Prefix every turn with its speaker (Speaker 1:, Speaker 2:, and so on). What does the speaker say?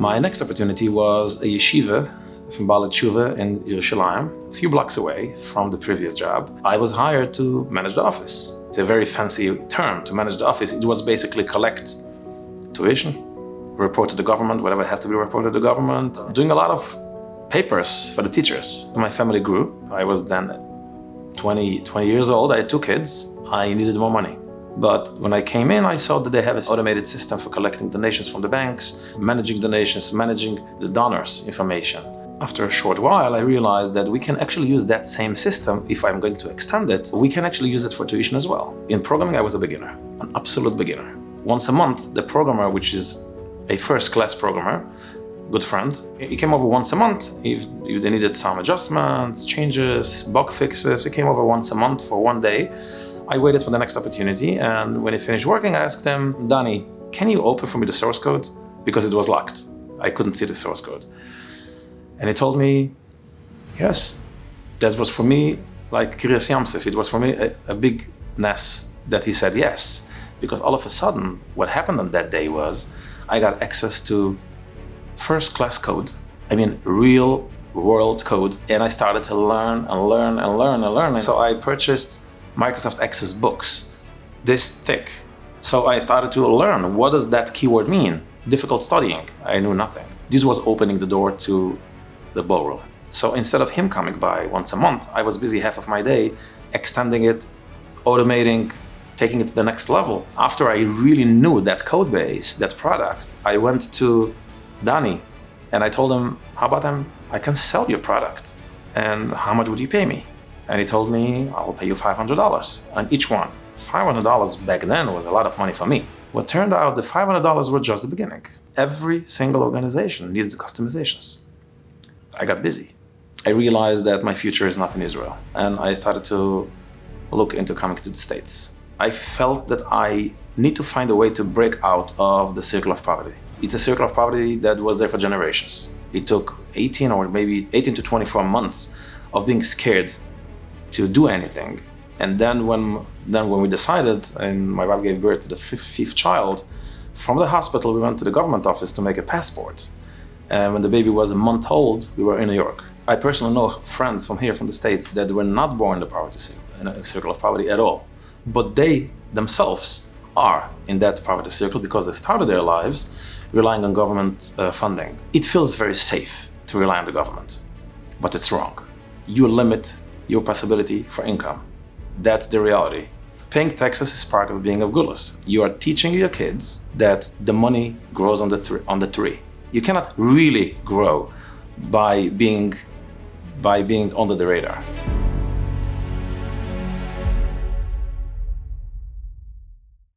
Speaker 1: My next opportunity was a yeshiva from Baalei Tshuva in Yerushalayim, a few blocks away from the previous job. I was hired to manage the office. It's a very fancy term, to manage the office. It was basically collect tuition, report to the government, whatever has to be reported to the government, doing a lot of papers for the teachers. My family grew. I was then 20 years old. I had 2 kids. I needed more money. But when I came in, I saw that they have an automated system for collecting donations from the banks, managing donations, managing the donors' information. After a short while, I realized that we can actually use that same system. If I'm going to extend it, we can actually use it for tuition as well. In programming, I was a beginner, an absolute beginner. Once a month, the programmer, which is a first-class programmer, good friend, he came over once a month. If they needed some adjustments, changes, bug fixes, he came over once a month for 1 day. I waited for the next opportunity, and when he finished working, I asked him, Danny, can you open for me the source code? Because it was locked. I couldn't see the source code. And he told me, yes. That was for me like Kiryas Yamsuf. It was for me a big ness that he said yes. Because all of a sudden, what happened on that day was I got access to first-class code. I mean, real world code. And I started to learn and learn and learn and learn. And so I purchased Microsoft Access books, this thick. So I started to learn, what does that keyword mean? Difficult studying. I knew nothing. This was opening the door to the ballroom. So instead of him coming by once a month, I was busy half of my day extending it, automating, taking it to the next level. After I really knew that code base, that product, I went to Danny and I told him, how about I can sell your product, and how much would you pay me? And he told me, I will pay you $500 on each one. $500 back then was a lot of money for me. What turned out, the $500 were just the beginning. Every single organization needed customizations. I got busy. I realized that my future is not in Israel. And I started to look into coming to the States. I felt that I need to find a way to break out of the circle of poverty. It's a circle of poverty that was there for generations. It took 18 or maybe 18 to 24 months of being scared to do anything. And then when we decided, and my wife gave birth to the fifth child, from the hospital we went to the government office to make a passport. And when the baby was a month old, we were in New York. I personally know friends from here, from the States, that were not born in the poverty in a circle of poverty at all. But they themselves are in that poverty circle because they started their lives relying on government funding. It feels very safe to rely on the government, but it's wrong. You limit your possibility for income. That's the reality. Paying taxes is part of being a gulas. You are teaching your kids that the money grows on the tree. You cannot really grow by being under the radar.